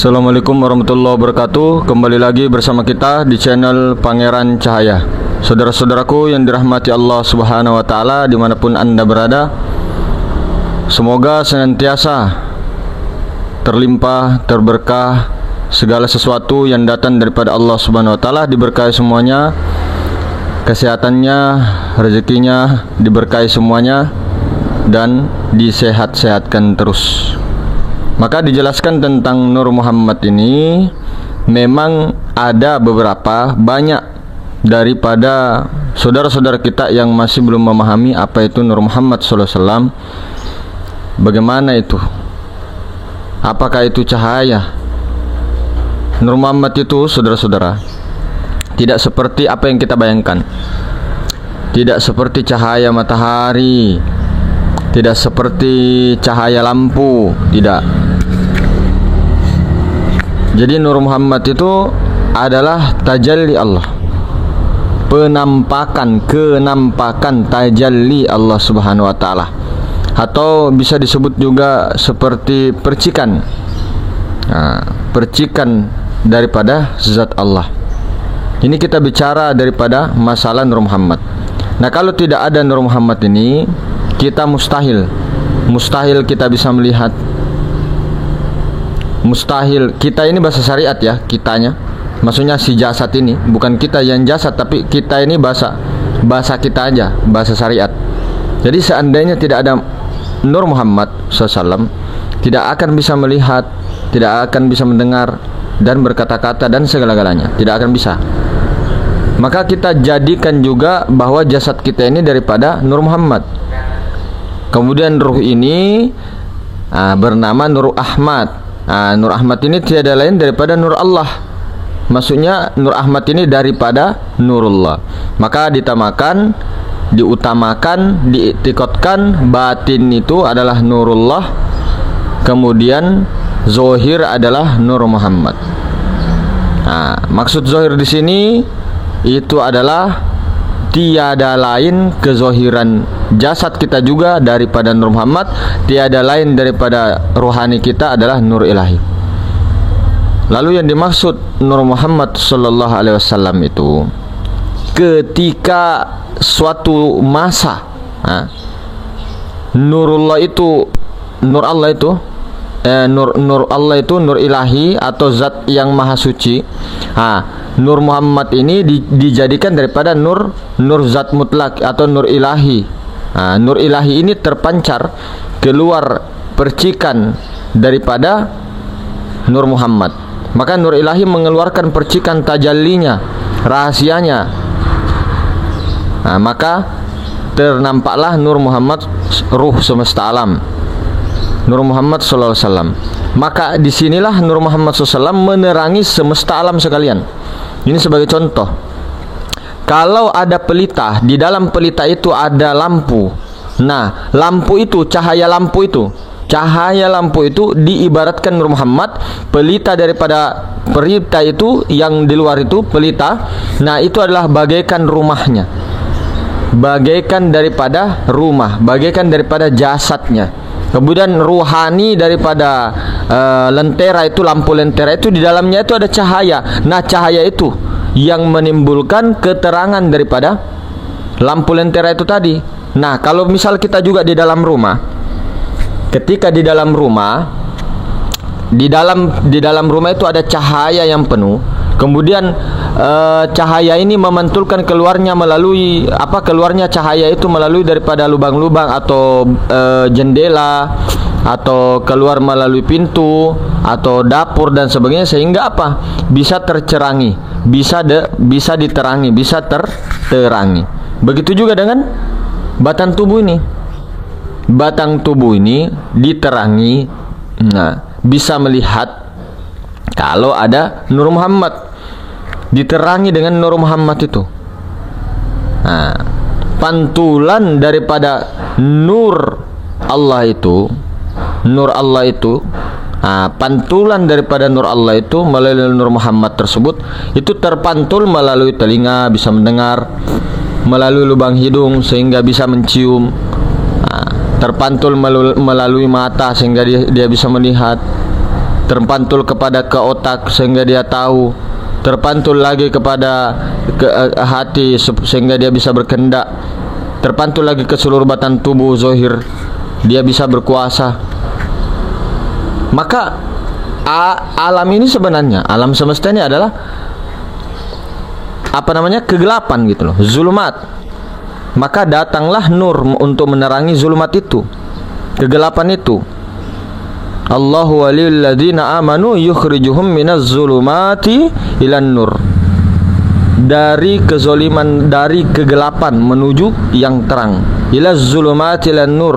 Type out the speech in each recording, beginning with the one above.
Assalamualaikum warahmatullahi wabarakatuh. Kembali lagi bersama kita di channel Pangeran Cahaya. Saudara-saudaraku yang dirahmati Allah Subhanahu wa Ta'ala, dimanapun Anda berada, semoga senantiasa terlimpah, terberkah segala sesuatu yang datang daripada Allah Subhanahu wa Ta'ala, diberkahi semuanya, kesehatannya, rezekinya diberkahi semuanya, dan disehat-sehatkan terus. Maka dijelaskan tentang Nur Muhammad ini, memang ada banyak daripada saudara-saudara kita yang masih belum memahami apa itu Nur Muhammad SAW. Bagaimana itu? Apakah itu cahaya? Nur Muhammad itu, saudara-saudara, tidak seperti apa yang kita bayangkan. Tidak seperti cahaya matahari, tidak seperti cahaya lampu, tidak. Jadi Nur Muhammad itu adalah tajalli Allah, kenampakan tajalli Allah Subhanahu wa Ta'ala, atau bisa disebut juga seperti percikan, percikan daripada zat Allah. Ini kita bicara daripada masalah Nur Muhammad. Nah, kalau tidak ada Nur Muhammad ini, kita mustahil kita bisa melihat. Mustahil. Kita ini bahasa syariat ya, kitanya, maksudnya si jasad ini, bukan kita yang jasad, tapi kita ini bahasa kita aja, bahasa syariat. Jadi seandainya tidak ada Nur Muhammad SAW, tidak akan bisa melihat, tidak akan bisa mendengar dan berkata-kata dan segala-galanya, tidak akan bisa. Maka kita jadikan juga bahwa jasad kita ini daripada Nur Muhammad. Kemudian ruh ini bernama Nur Ahmad. Nur Ahmad ini tiada lain daripada Nur Allah. Maksudnya Nur Ahmad ini daripada Nurullah. Maka diutamakan, diiktikotkan batin itu adalah Nurullah, kemudian zohir adalah Nur Muhammad. Maksud zohir di sini itu adalah tiada lain kezohiran jasad kita juga daripada Nur Muhammad, tiada lain daripada rohani kita adalah Nur Ilahi. Lalu yang dimaksud Nur Muhammad sallallahu alaihi wasallam itu, ketika suatu masa Nurullah itu, Nur Allah itu, Nur Allah itu Nur Ilahi atau zat yang maha suci. Nur Muhammad ini dijadikan daripada nur zat mutlak atau Nur Ilahi. Nur Ilahi ini terpancar keluar percikan daripada Nur Muhammad. Maka Nur Ilahi mengeluarkan percikan tajallinya, rahasianya. Maka ternampaklah Nur Muhammad, ruh semesta alam, Nur Muhammad sallallahu alaihi wasallam. Maka disinilah Nur Muhammad SAW menerangi semesta alam sekalian. Ini sebagai contoh. Kalau ada pelita, di dalam pelita itu ada lampu. Nah, lampu itu, cahaya lampu itu diibaratkan Nur Muhammad. Pelita daripada pelita itu, yang di luar itu pelita, nah itu adalah bagaikan rumahnya, bagaikan daripada rumah, bagaikan daripada jasadnya. Kemudian ruhani daripada lentera itu, lampu lentera itu, di dalamnya itu ada cahaya. Nah, cahaya itu yang menimbulkan keterangan daripada lampu lentera itu tadi. Nah, kalau misal kita juga di dalam rumah, ketika di dalam rumah itu ada cahaya yang penuh. Kemudian cahaya ini memantulkan keluarnya cahaya itu melalui daripada lubang-lubang atau jendela, atau keluar melalui pintu atau dapur dan sebagainya, sehingga bisa tercerangi, bisa diterangi, bisa terterangi. Begitu juga dengan batang tubuh ini diterangi. Bisa melihat kalau ada Nur Muhammad, diterangi dengan Nur Muhammad itu. Pantulan daripada Nur Allah itu, pantulan daripada Nur Allah itu melalui Nur Muhammad tersebut, itu terpantul melalui telinga bisa mendengar, melalui lubang hidung sehingga bisa mencium, terpantul melalui mata sehingga dia bisa melihat, terpantul kepada ke otak sehingga dia tahu, terpantul lagi kepada hati sehingga dia bisa berkehendak, terpantul lagi ke seluruh batang tubuh zahir, dia bisa berkuasa. Maka alam ini sebenarnya, alam semesta ini adalah kegelapan gitu loh, zulumat. Maka datanglah nur untuk menerangi zulumat itu, kegelapan itu. Allahu waliyul ladzina amanu yukhrijuhum minaz zulumati ilan nur. Dari kezoliman, dari kegelapan menuju yang terang. Ilaz zulumati ilan nur.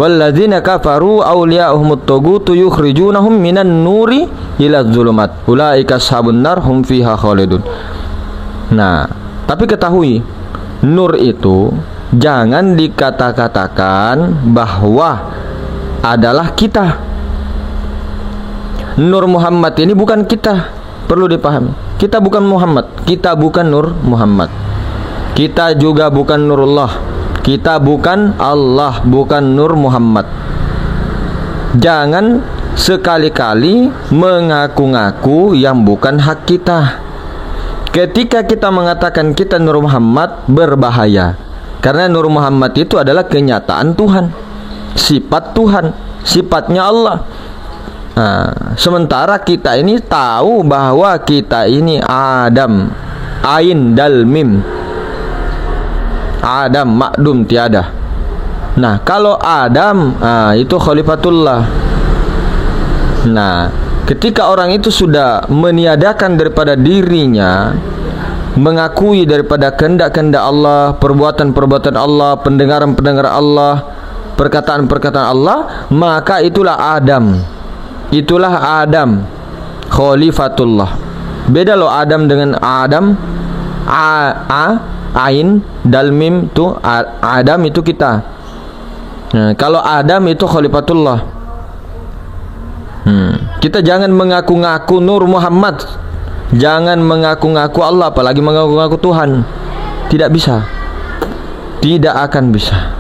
Walladzina kafaru awliya'uhumut tagutu yukhrijunahum minan nuri ilaz zulumat. Ulaika ashabun nar hum fiha khalidun. Nah, tapi ketahui, nur itu jangan dikata-katakan bahwa adalah kita. Nur Muhammad ini bukan kita, perlu dipahami. Kita bukan Muhammad, kita bukan Nur Muhammad. Kita juga bukan Nurullah. Kita bukan Allah, bukan Nur Muhammad. Jangan sekali-kali mengaku-ngaku yang bukan hak kita. Ketika kita mengatakan kita Nur Muhammad, berbahaya. Karena Nur Muhammad itu adalah kenyataan Tuhan, sifat Tuhan, sifatnya Allah. Nah, sementara kita ini tahu bahwa kita ini Adam, Ain dal Mim, Adam makdum tiada. Nah, kalau Adam itu khalifatullah. Nah, ketika orang itu sudah meniadakan daripada dirinya, mengakui daripada kehendak-kehendak Allah, perbuatan-perbuatan Allah, pendengaran-pendengaran Allah, perkataan-perkataan Allah, maka itulah Adam. Itulah Adam, khalifatullah. Beda loh Adam dengan Adam. Ain dal mim itu Adam itu kita. Nah, kalau Adam itu khalifatullah. Kita jangan mengaku-ngaku Nur Muhammad, jangan mengaku-ngaku Allah, apalagi mengaku-ngaku Tuhan. Tidak bisa, tidak akan bisa.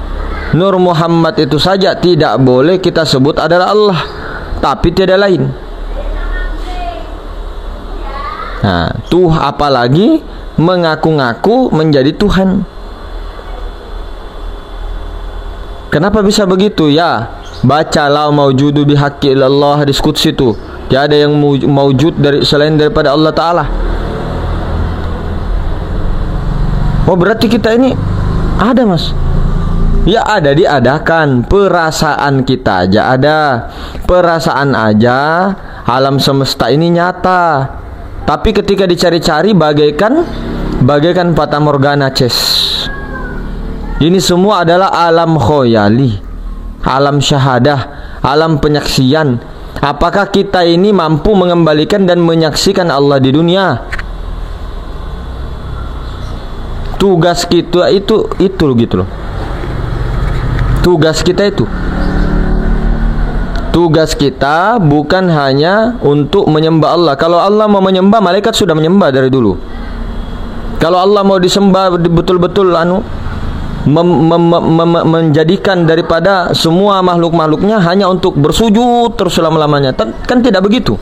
Nur Muhammad itu saja tidak boleh kita sebut adalah Allah, tapi tiada lain. Nah, apalagi mengaku-ngaku menjadi Tuhan. Kenapa bisa begitu? Ya, baca la maujudu bihaqqi illallah, hadis qudsi itu. Tiada yang maujud dari selain daripada Allah Ta'ala. Oh, berarti kita ini ada, Mas. Ya ada, diadakan. Perasaan kita aja ada. Perasaan aja. Alam semesta ini nyata. Tapi ketika dicari-cari bagaikan fata morgana ces. Ini semua adalah alam khoyali, alam syahadah, alam penyaksian. Apakah kita ini mampu mengembalikan dan menyaksikan Allah di dunia? Tugas kita itu gitu loh. Tugas kita itu. Tugas kita bukan hanya untuk menyembah Allah. Kalau Allah mau menyembah, malaikat sudah menyembah dari dulu. Kalau Allah mau disembah betul-betul menjadikan daripada semua makhluk-makhluknya hanya untuk bersujud terus selama-lamanya, kan tidak begitu.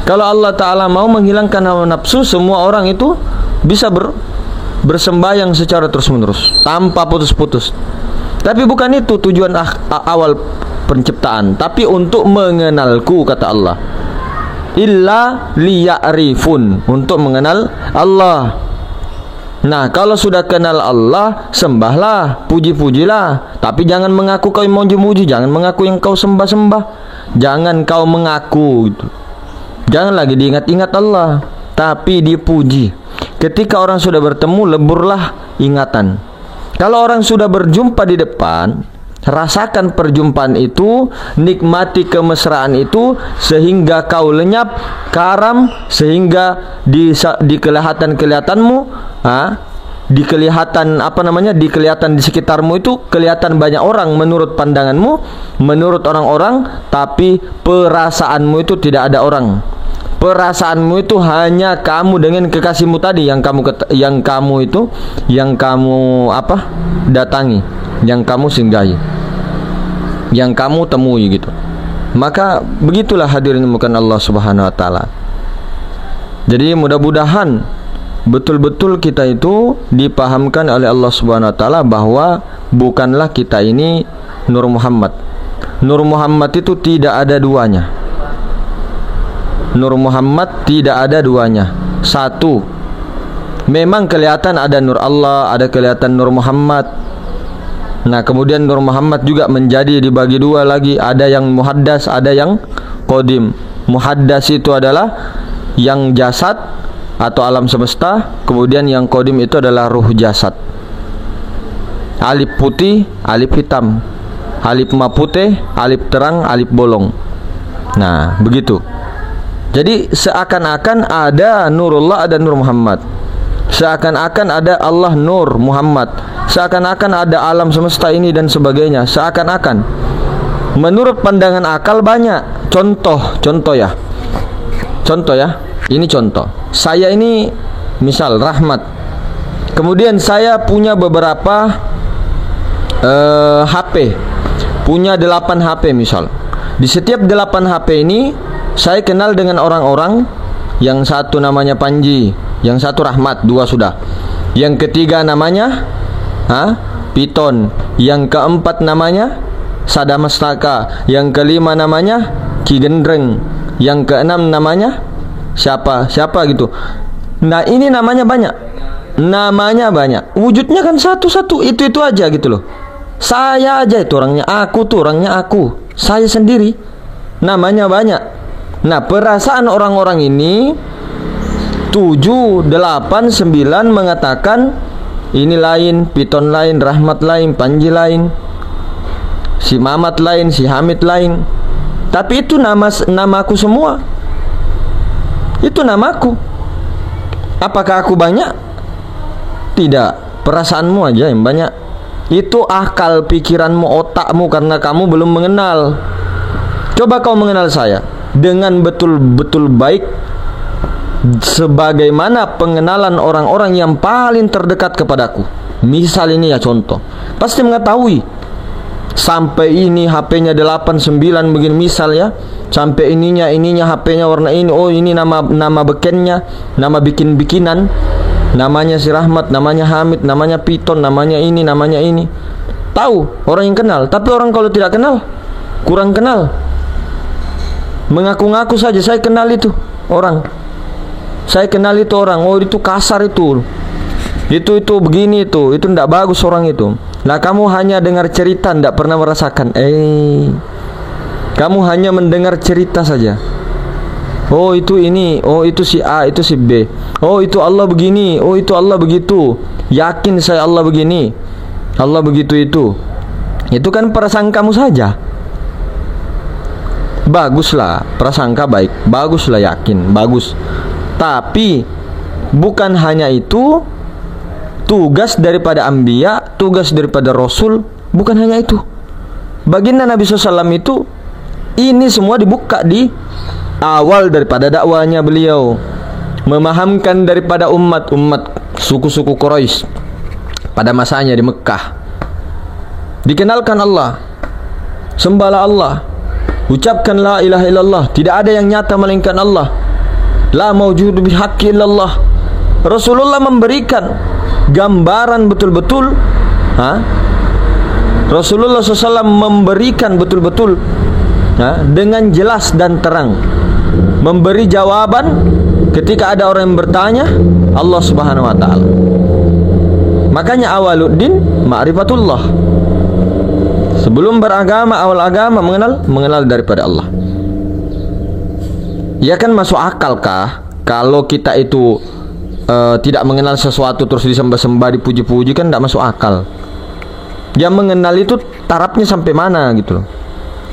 Kalau Allah Ta'ala mau menghilangkan hawa nafsu, semua orang itu bisa bersembahyang secara terus-menerus tanpa putus-putus. Tapi bukan itu tujuan awal penciptaan, tapi untuk mengenalku, kata Allah. Illa liya'rifun, untuk mengenal Allah. Nah, kalau sudah kenal Allah, sembahlah, puji-pujilah. Tapi jangan mengaku kau memuji-muji, jangan mengaku yang kau sembah-sembah. Jangan kau mengaku gitu. Jangan lagi diingat-ingat Allah, tapi dipuji. Ketika orang sudah bertemu, leburlah ingatan. Kalau orang sudah berjumpa di depan, rasakan perjumpaan itu, nikmati kemesraan itu, sehingga kau lenyap, karam, sehingga di kelihatanmu, di kelihatan di sekitarmu itu kelihatan banyak orang menurut pandanganmu, menurut orang-orang, tapi perasaanmu itu tidak ada orang. Perasaanmu itu hanya kamu dengan kekasihmu tadi yang kamu datangi, yang kamu singgahi, yang kamu temui gitu. Maka begitulah hadirin bukan Allah Subhanahu wa taala. Jadi mudah-mudahan betul-betul kita itu dipahamkan oleh Allah Subhanahu wa taala bahwa bukanlah kita ini Nur Muhammad. Nur Muhammad itu tidak ada duanya. Nur Muhammad tidak ada duanya. Satu, memang kelihatan ada Nur Allah, ada kelihatan Nur Muhammad. Nah, kemudian Nur Muhammad juga menjadi dibagi dua lagi. Ada yang muhaddas, ada yang qadim. Muhaddas itu adalah yang jasad atau alam semesta. Kemudian yang qadim itu adalah ruh jasad. Alif putih, alif hitam. Alif ma putih, alif terang, alif bolong. Nah, begitu. Jadi seakan-akan ada Nurullah, ada Nur Muhammad. Seakan-akan ada Allah Nur Muhammad. Seakan-akan ada alam semesta ini dan sebagainya. Seakan-akan. Menurut pandangan akal banyak. Contoh ya. Ini contoh. Saya ini misal Rahmat. Kemudian saya punya beberapa HP. Punya 8 HP misal. Di setiap 8 HP ini saya kenal dengan orang-orang. Yang satu namanya Panji, yang satu Rahmat, 2 sudah. Yang ketiga namanya Piton. Yang keempat namanya Sadamastaka. Yang kelima namanya Ki Gendreng. Yang keenam namanya siapa gitu. Nah, ini namanya banyak. Wujudnya kan satu-satu, itu aja gitu loh. Saya aja itu orangnya, aku tuh orangnya aku. Saya sendiri. Namanya banyak. Nah, perasaan orang-orang ini 7, 8, 9 mengatakan ini lain, Piton lain, Rahmat lain, Panji lain, si Mamat lain, si Hamid lain. Tapi itu namaku semua. Itu namaku. Apakah aku banyak? Tidak. Perasaanmu aja yang banyak. Itu akal pikiranmu, otakmu, karena kamu belum mengenal. Coba kau mengenal saya dengan betul-betul baik, sebagaimana pengenalan orang-orang yang paling terdekat kepadaku. Misal ini ya contoh, pasti mengetahui sampai ini HP-nya 8, 9 begini misal ya. Sampai ininya HP-nya warna ini. Oh, ini nama bekennya, nama bikinan. Namanya si Rahmat, namanya Hamid, namanya Piton, namanya ini. Tahu orang yang kenal. Tapi orang kalau tidak kenal, kurang kenal. Mengaku-ngaku saja saya kenal itu orang. Oh, itu kasar itu. Itu begini itu tidak bagus orang itu. Nah, kamu hanya dengar cerita, tidak pernah merasakan. Kamu hanya mendengar cerita saja. Oh, itu ini. Oh, itu si A, itu si B. Oh, itu Allah begini. Oh, itu Allah begitu. Yakin saya Allah begini, Allah begitu itu. Itu kan prasangkamu saja. Baguslah, prasangka baik. Baguslah, yakin, bagus. Tapi bukan hanya itu. Tugas daripada anbiya, tugas daripada rasul, bukan hanya itu. Baginda Nabi SAW itu, ini semua dibuka di awal daripada dakwanya beliau, memahamkan daripada umat suku-suku Quraisy pada masanya di Mekah. Dikenalkan Allah, sembahlah Allah, ucapkan la ilaha illallah, tidak ada yang nyata melainkan Allah, la maujudu bihaqqi illallah. Rasulullah memberikan gambaran betul-betul, Rasulullah SAW memberikan betul-betul dengan jelas dan terang, memberi jawaban ketika ada orang yang bertanya Allah Subhanahu wa taala. Makanya awaluddin ma'rifatullah. Sebelum beragama, awal agama mengenal daripada Allah. Ya kan masuk akalkah kalau kita itu tidak mengenal sesuatu terus disembah-sembah, dipuji-puji, kan tidak masuk akal. Yang mengenal itu tarafnya sampai mana gitu loh.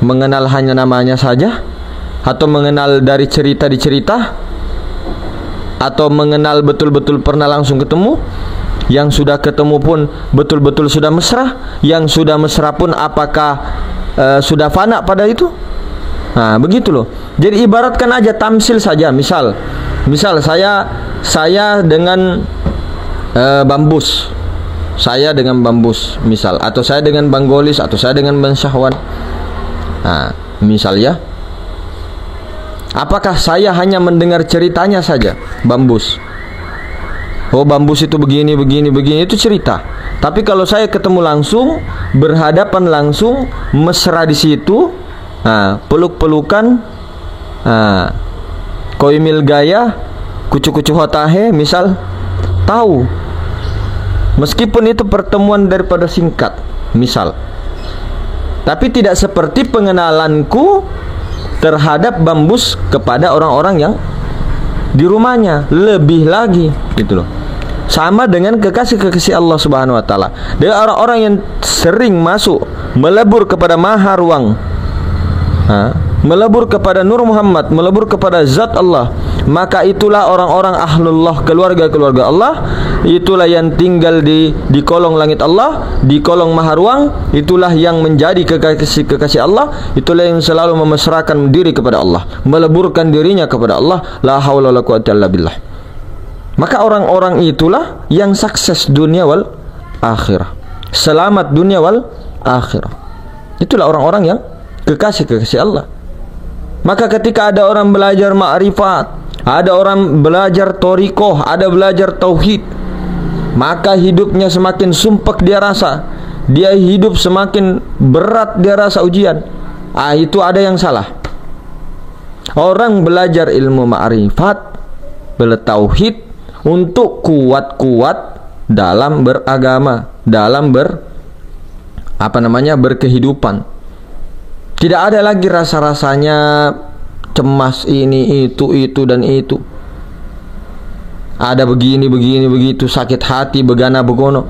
Mengenal hanya namanya saja, atau mengenal dari cerita di cerita, atau mengenal betul-betul pernah langsung ketemu. Yang sudah ketemu pun betul-betul sudah mesra. Yang sudah mesra pun apakah sudah fana pada itu? Nah, begitu loh. Jadi ibaratkan aja tamsil saja. Misal saya dengan Bambus, saya dengan Bambus misal, atau saya dengan Bang Golis, atau saya dengan Bang Syahwan. Nah, misal ya. Apakah saya hanya mendengar ceritanya saja, bambus? Oh, bambus itu begini, itu cerita. Tapi kalau saya ketemu langsung, berhadapan langsung, mesra di situ, peluk-pelukan, koimil gaya, kucu-kucu hotahe, misal, tahu. Meskipun itu pertemuan daripada singkat, misal. Tapi tidak seperti pengenalanku terhadap bambus kepada orang-orang yang di rumahnya, lebih lagi gitu loh. Sama dengan kekasih-kekasih Allah Subhanahu wa taala. Dengan orang-orang yang sering masuk melebur kepada maha ruang, melebur kepada Nur Muhammad, melebur kepada zat Allah, maka itulah orang-orang ahlullah, keluarga-keluarga Allah. Itulah yang tinggal di kolong langit Allah, di kolong maha ruang. Itulah yang menjadi kekasih Allah. Itulah yang selalu memesrakan diri kepada Allah, meleburkan dirinya kepada Allah. La haula wala quwwata illa billah. Maka orang-orang itulah yang sukses dunia wal akhirah, selamat dunia wal akhirah. Itulah orang-orang yang kekasih-kekasih Allah. Maka ketika ada orang belajar ma'rifat, ada orang belajar thariqah, ada belajar tauhid, maka hidupnya semakin sumpek dia rasa, dia hidup semakin berat dia rasa ujian. Itu ada yang salah. Orang belajar ilmu ma'rifat, bertauhid, untuk kuat-kuat dalam beragama, dalam berkehidupan. Tidak ada lagi rasa-rasanya cemas ini, itu dan itu. Ada begini, begitu, sakit hati, begana, begono.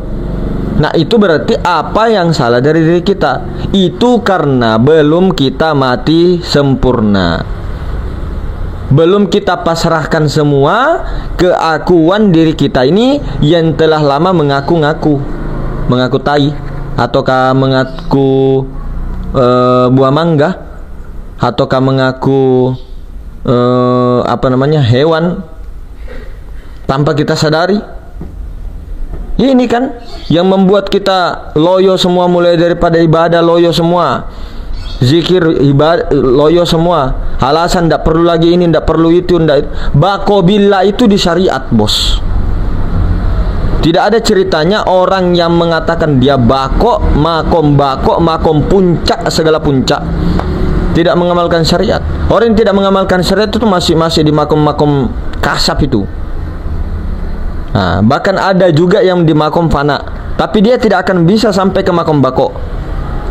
Nah, itu berarti apa yang salah dari diri kita? Itu karena belum kita mati sempurna. Belum kita pasrahkan semua keakuan diri kita ini yang telah lama mengaku tai, ataukah mengaku buah mangga, ataukah mengaku hewan tanpa kita sadari. Ini kan yang membuat kita loyo semua, mulai daripada ibadah loyo semua, zikir ibadah loyo semua, alasan tidak perlu lagi ini, tidak perlu itu, bako billah itu di syariat, bos. Tidak ada ceritanya orang yang mengatakan dia bako, makom puncak, segala puncak, tidak mengamalkan syariat. Orang yang tidak mengamalkan syariat itu masih di makom kasab itu. Bahkan ada juga yang di makom fana, tapi dia tidak akan bisa sampai ke makom bako.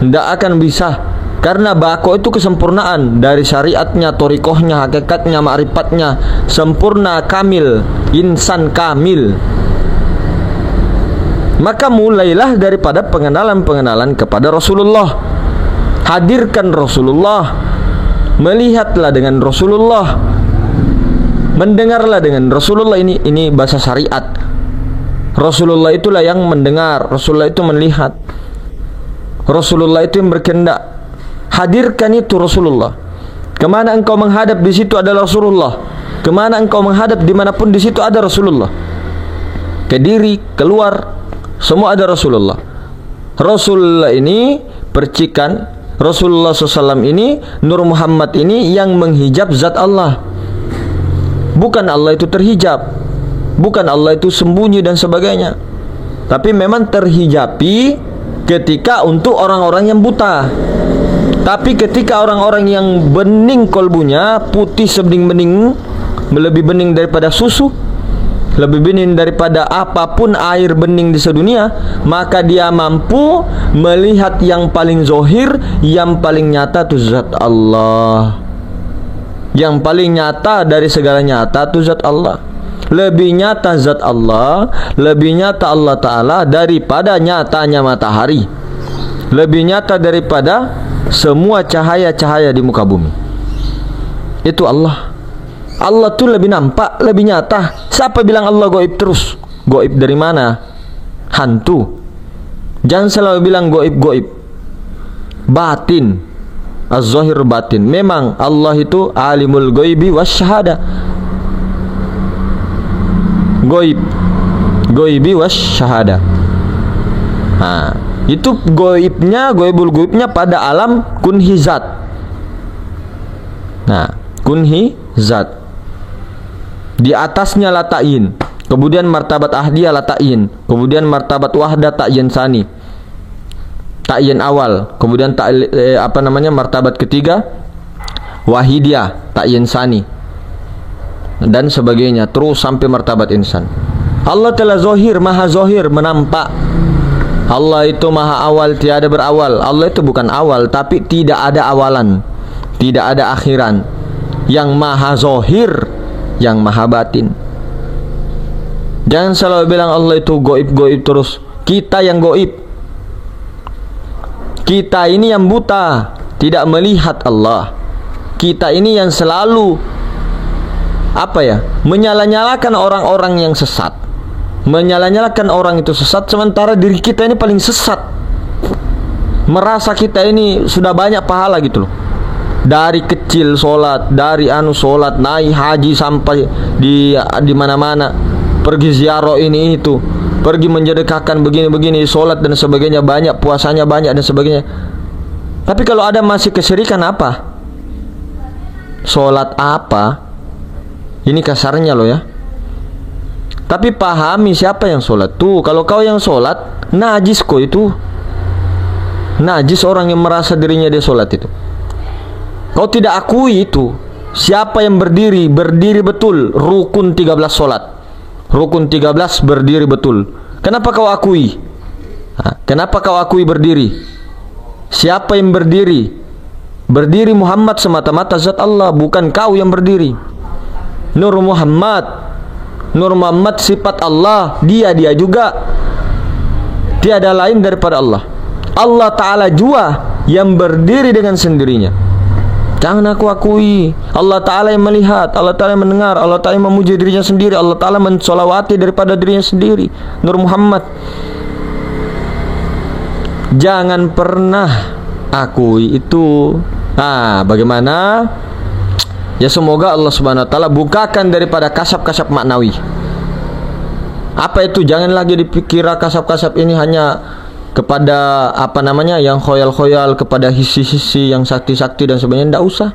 Tidak akan bisa. Karena bako itu kesempurnaan dari syariatnya, thariqahnya, hakikatnya, ma'rifatnya, sempurna, kamil, insan kamil. Maka mulailah daripada pengenalan kepada Rasulullah. Hadirkan Rasulullah, melihatlah dengan Rasulullah, mendengarlah dengan Rasulullah. Ini bahasa syariat. Rasulullah itulah yang mendengar, Rasulullah itu melihat, Rasulullah itu yang berkehendak. Hadirkan itu Rasulullah. Kemana engkau menghadap, di situ ada Rasulullah. Kemana engkau menghadap, dimanapun di situ ada Rasulullah. Ke diri, keluar, semua ada Rasulullah. Rasulullah ini percikan, Rasulullah SAW ini, Nur Muhammad ini yang menghijab zat Allah. Bukan Allah itu terhijab, bukan Allah itu sembunyi dan sebagainya. Tapi memang terhijabi ketika untuk orang-orang yang buta. Tapi ketika orang-orang yang bening kolbunya, putih sebening-bening, lebih bening daripada susu, lebih bening daripada apapun air bening di sedunia, maka dia mampu melihat yang paling zohir, yang paling nyata itu zat Allah. Yang paling nyata dari segala nyata itu zat Allah. Lebih nyata zat Allah, lebih nyata Allah Ta'ala daripada nyatanya matahari, lebih nyata daripada semua cahaya-cahaya di muka bumi. Itu Allah. Allah tuh lebih nampak, lebih nyata. Siapa bilang Allah goib terus? Goib dari mana? Hantu. Jangan selalu bilang goib-goib. Batin, az-zahir batin. Memang Allah itu alimul goibi wasyahada. Goib, goibi wasyahada. Itu goibnya, goibul goibnya pada alam kunhizat. Nah, kunhi zat. Di atasnya la ta'yin. Kemudian martabat ahdiyah la ta'yin. Kemudian martabat wahdah ta'yin sani. Ta'yin awal. Kemudian martabat ketiga wahidiyah ta'yin sani. Dan sebagainya terus sampai martabat insan. Allah telah zohir, maha zohir, menampak. Allah itu maha awal, tiada berawal. Allah itu bukan awal, tapi tidak ada awalan, tidak ada akhiran. Yang maha zohir, yang maha batin. Jangan selalu bilang Allah itu goib-goib terus. Kita yang goib. Kita ini yang buta, tidak melihat Allah. Kita ini yang selalu menyala-nyalakan orang-orang yang sesat. Menyala-nyalakan orang itu sesat, sementara diri kita ini paling sesat. Merasa kita ini sudah banyak pahala gitu loh. Dari kecil sholat, dari sholat, naik haji sampai di mana-mana, pergi ziarah ini itu, pergi menjedekahkan begini-begini, sholat dan sebagainya banyak, puasanya banyak dan sebagainya. Tapi kalau ada masih kesyirikan apa? Sholat apa? Ini kasarnya loh ya. Tapi pahami siapa yang sholat tuh. Kalau kau yang sholat, najis kok itu. Najis orang yang merasa dirinya dia sholat itu. Kau tidak akui itu. Siapa yang berdiri? Berdiri betul. Rukun 13 sholat. Rukun 13 berdiri betul. Kenapa kau akui? Kenapa kau akui berdiri? Siapa yang berdiri? Berdiri Muhammad semata-mata zat Allah, bukan kau yang berdiri. Nur Muhammad sifat Allah, dia juga, tiada lain daripada Allah. Allah Ta'ala jua yang berdiri dengan sendirinya. Jangan aku akui. Allah Ta'ala yang melihat, Allah Ta'ala yang mendengar, Allah Ta'ala yang memuji dirinya sendiri, Allah Ta'ala mensolawati daripada dirinya sendiri. Nur Muhammad. Jangan pernah akui itu. Bagaimana? Ya semoga Allah Subhanahu wa taala bukakan daripada kasab-kasab maknawi. Apa itu? Jangan lagi dipikira kasab-kasab ini hanya kepada yang khoyal-khoyal, kepada hisi-hisi yang sakti-sakti dan sebagainya. Tidak usah.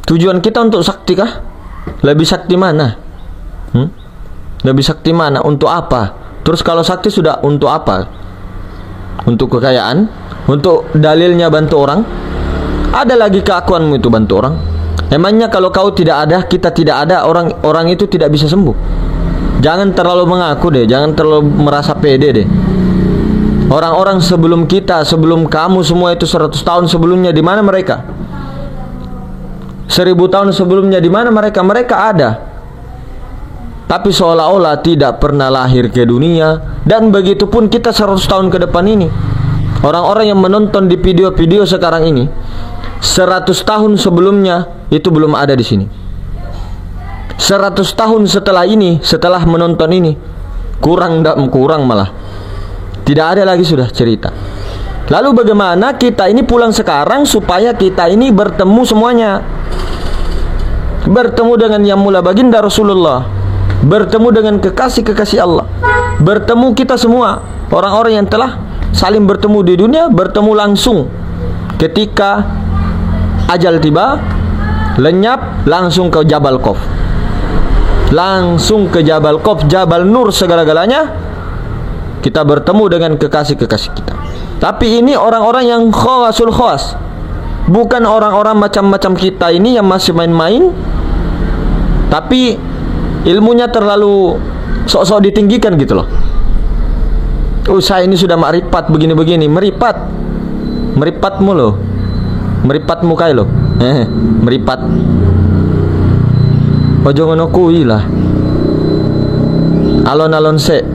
Tujuan kita untuk sakti kah? Lebih sakti mana? Lebih sakti mana? Untuk apa? Terus kalau sakti sudah untuk apa? Untuk kekayaan? Untuk dalilnya bantu orang? Ada lagi keakuanmu itu bantu orang? Emangnya kalau kau tidak ada, kita tidak ada, orang itu tidak bisa sembuh? Jangan terlalu mengaku deh, jangan terlalu merasa pede deh. Orang-orang sebelum kita, sebelum kamu semua itu 100 tahun sebelumnya, di mana mereka? 1000 tahun sebelumnya, di mana mereka? Mereka ada. Tapi seolah-olah tidak pernah lahir ke dunia. Dan begitu pun kita 100 tahun ke depan ini. Orang-orang yang menonton di video-video sekarang ini, 100 tahun sebelumnya itu belum ada di sini. 100 tahun setelah ini, setelah menonton ini, kurang malah. Tidak ada lagi sudah cerita. Lalu bagaimana kita ini pulang sekarang supaya kita ini bertemu semuanya? Bertemu dengan yang mula baginda Rasulullah, bertemu dengan kekasih-kekasih Allah, bertemu kita semua, orang-orang yang telah saling bertemu di dunia, bertemu langsung ketika ajal tiba, lenyap, langsung ke Jabal Qaf. Langsung ke Jabal Qaf, Jabal Nur segala-galanya. Kita bertemu dengan kekasih-kekasih kita. Tapi ini orang-orang yang khawasul khawas. Bukan orang-orang macam-macam kita ini yang masih main-main, tapi ilmunya terlalu sok-sok ditinggikan gitu loh. Saya ini sudah makrifat begini-begini. Meripatmu loh. Meripatmu kai loh. Meripat. Ojo ngono kuwi lah. Alon-alon sik.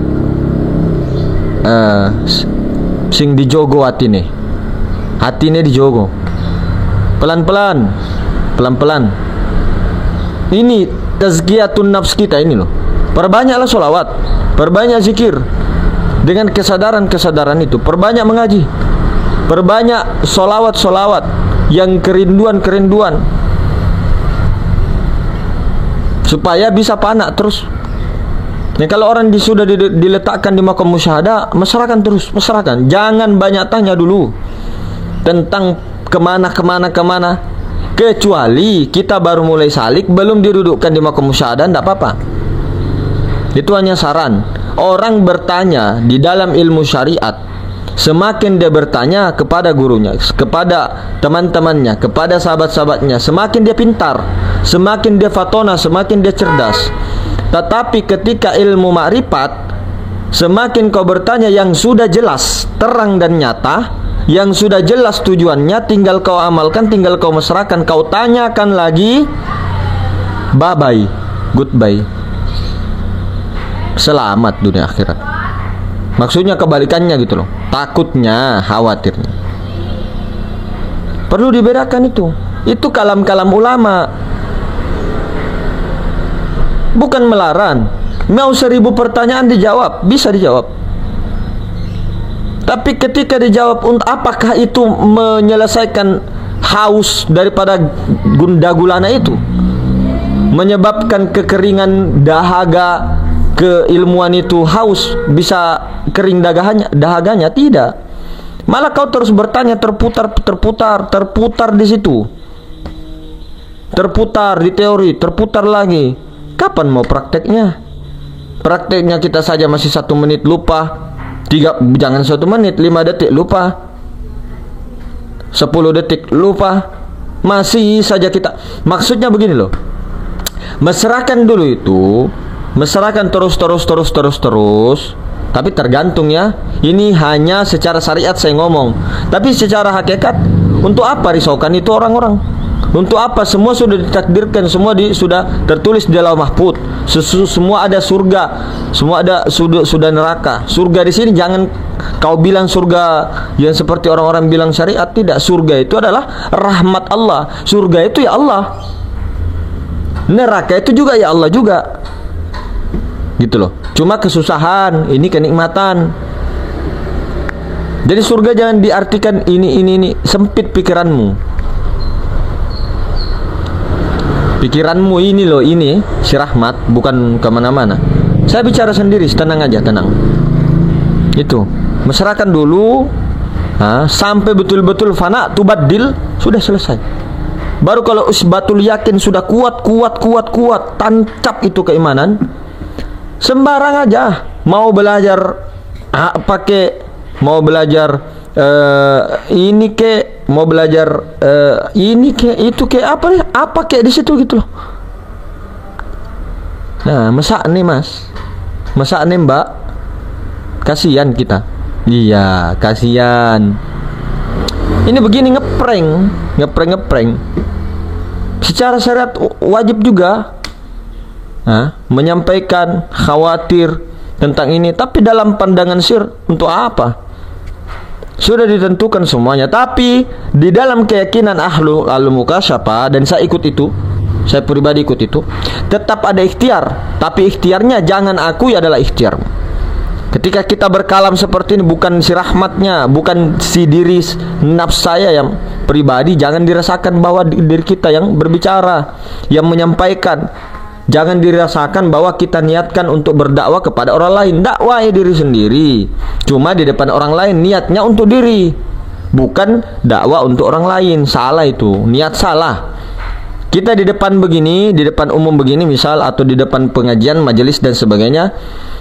Sing dijogo hatine. Hatine dijogo. Pelan-pelan. Ini tazkiyatun nafs kita ini loh. Perbanyaklah sholawat, perbanyak zikir. Dengan kesadaran itu, perbanyak mengaji, perbanyak sholawat yang kerinduan, supaya bisa panak terus. Kalau orang sudah diletakkan di maqam musyahadah, mesrakan terus, mesrakan. Jangan banyak tanya dulu tentang kemana. Kecuali kita baru mulai salik, belum didudukkan di makom musyahadah, tidak apa-apa. Itu hanya saran. Orang bertanya di dalam ilmu syariat, semakin dia bertanya kepada gurunya, kepada teman-temannya, kepada sahabat-sahabatnya, semakin dia pintar, semakin dia fatona, semakin dia cerdas. Tetapi ketika ilmu makrifat, semakin kau bertanya yang sudah jelas, terang dan nyata, yang sudah jelas tujuannya, tinggal kau amalkan, tinggal kau mesrakan. Kau tanyakan lagi, bye-bye, goodbye, selamat dunia akhirat. Maksudnya kebalikannya gitu loh. Takutnya, khawatirnya. Perlu dibedakan itu. Itu kalam-kalam ulama, bukan melarang. Mau 1000 pertanyaan dijawab, bisa dijawab. Tapi ketika dijawab, untuk apakah itu menyelesaikan haus daripada gunda gulana itu, menyebabkan kekeringan dahaga keilmuan itu, haus bisa kering dahaganya? Tidak. Malah kau terus bertanya, terputar di situ, terputar di teori, terputar lagi. Kapan mau prakteknya? Prakteknya kita saja masih 1 menit lupa, jangan 1 menit, 5 detik lupa, 10 detik lupa, masih saja kita. Maksudnya begini loh, mesrakan dulu itu, mesrakan terus. Tapi tergantung ya, ini hanya secara syariat saya ngomong. Tapi secara hakikat, untuk apa risaukan itu orang-orang? Untuk apa? Semua sudah ditakdirkan, semua sudah tertulis di dalam mahfuz. Semua ada surga, semua ada sudah neraka. Surga di sini jangan kau bilang surga yang seperti orang-orang bilang syariat. Tidak, surga itu adalah rahmat Allah. Surga itu ya Allah. Neraka itu juga ya Allah juga. Gitu loh. Cuma kesusahan, ini kenikmatan. Jadi surga jangan diartikan ini. Sempit pikiranmu. Pikiranmu ini loh, ini si rahmat, bukan kemana-mana. Saya bicara sendiri, tenang aja, tenang. Itu, mesrakan dulu, sampai betul-betul fana, tubaddil, sudah selesai. Baru kalau usbatul yakin sudah kuat, tancap itu keimanan, sembarang aja. Mau belajar mau belajar ini ke, mau belajar ini ke, itu ke, apa ke di situ gitu loh. Nah, masak nih mas, masak nih mbak, kasihan kita. Iya, kasihan. Ini begini ngeprank. Secara syariat wajib juga menyampaikan khawatir tentang ini, tapi dalam pandangan untuk apa? Sudah ditentukan semuanya. Tapi di dalam keyakinan ahlul mukasyafah, dan saya ikut itu, saya pribadi ikut itu, tetap ada ikhtiar. Tapi ikhtiarnya jangan akui adalah ikhtiar. Ketika kita berkalam seperti ini, bukan si rahmatnya, bukan si diri nafs saya yang pribadi, jangan dirasakan bahwa diri kita yang berbicara, yang menyampaikan. Jangan dirasakan bahwa kita niatkan untuk berdakwah kepada orang lain. Dakwah diri sendiri, cuma di depan orang lain niatnya untuk diri, bukan dakwah untuk orang lain. Salah itu, niat salah. Kita di depan begini, di depan umum begini misal, atau di depan pengajian, majelis dan sebagainya,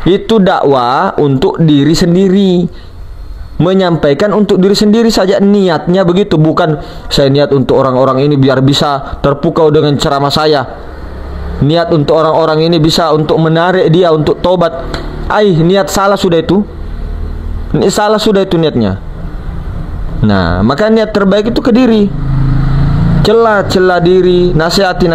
itu dakwah untuk diri sendiri, menyampaikan untuk diri sendiri saja, niatnya begitu. Bukan saya niat untuk orang-orang ini biar bisa terpukau dengan ceramah saya, niat untuk orang-orang ini bisa untuk menarik dia untuk tobat. Niat salah sudah itu. Salah sudah itu niatnya. Nah, maka niat terbaik itu ke diri. Celah diri, nasihati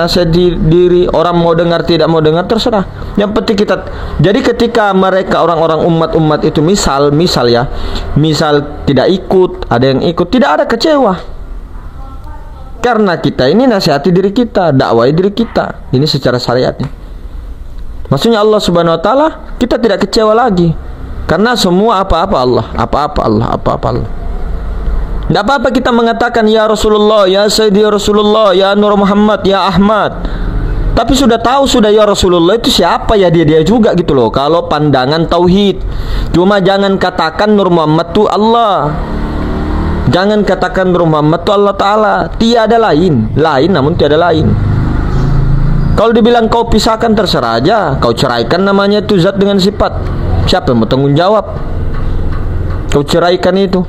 diri. Orang mau dengar tidak mau dengar terserah. Yang penting kita. Jadi ketika mereka orang-orang umat itu misal tidak ikut, ada yang ikut, tidak ada kecewa. Karena kita ini nasihati diri kita, dakwai diri kita. Ini secara syariatnya. Maksudnya Allah Subhanahu wa taala, kita tidak kecewa lagi. Karena semua apa-apa Allah. Tidak apa-apa kita mengatakan ya Rasulullah, ya Sayyidi Rasulullah, ya Nur Muhammad, ya Ahmad. Tapi sudah tahu sudah ya Rasulullah itu siapa ya, dia juga gitu loh. Kalau pandangan tauhid. Cuma jangan katakan Nur Muhammad itu Allah. Jangan katakan Muhammad itu Allah Ta'ala. Tiada lain. Lain namun tiada lain. Kalau dibilang kau pisahkan terserah aja. Kau ceraikan namanya itu zat dengan sifat. Siapa yang mau tanggung jawab? Kau ceraikan itu.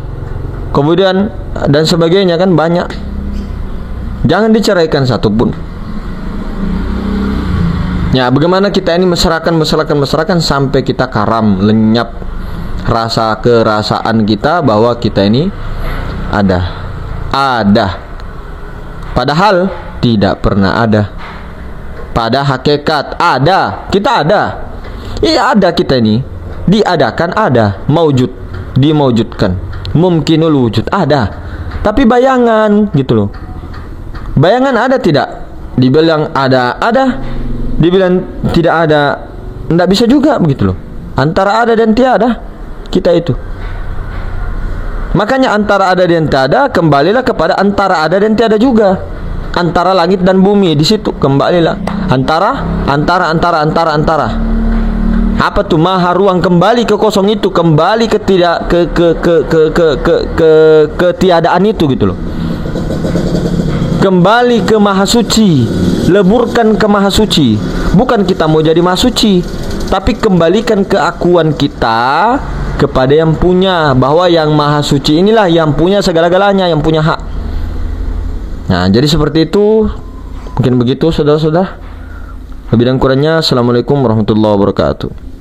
Kemudian dan sebagainya kan banyak. Jangan diceraikan satupun. Ya, bagaimana kita ini mesrakan sampai kita karam, lenyap rasa kerasaan kita bahwa kita ini ada. Padahal tidak pernah ada. Pada hakikat ada, kita ada. Iya ada kita ini. Diadakan ada, maujud, dimaujudkan. Mungkinul wujud ada. Tapi bayangan gitu loh. Bayangan ada tidak? Dibilang ada. Dibilang tidak ada, tidak bisa juga begitu loh. Antara ada dan tiada kita itu. Makanya antara ada dan tiada, kembalilah kepada antara ada dan tiada juga. Antara langit dan bumi, di situ kembalilah. Antara. Apa tuh? Maha ruang, kembali ke kosong itu, kembali ke tidak ketiadaan itu gitu loh. Kembali ke maha suci, leburkan ke maha suci. Bukan kita mau jadi maha suci, tapi kembalikan keakuan kita kepada yang punya, bahwa yang maha suci inilah yang punya segala-galanya, yang punya hak. Nah, jadi seperti itu. Mungkin begitu saudara-saudara. Lebih dan kurangnya, assalamualaikum warahmatullahi wabarakatuh.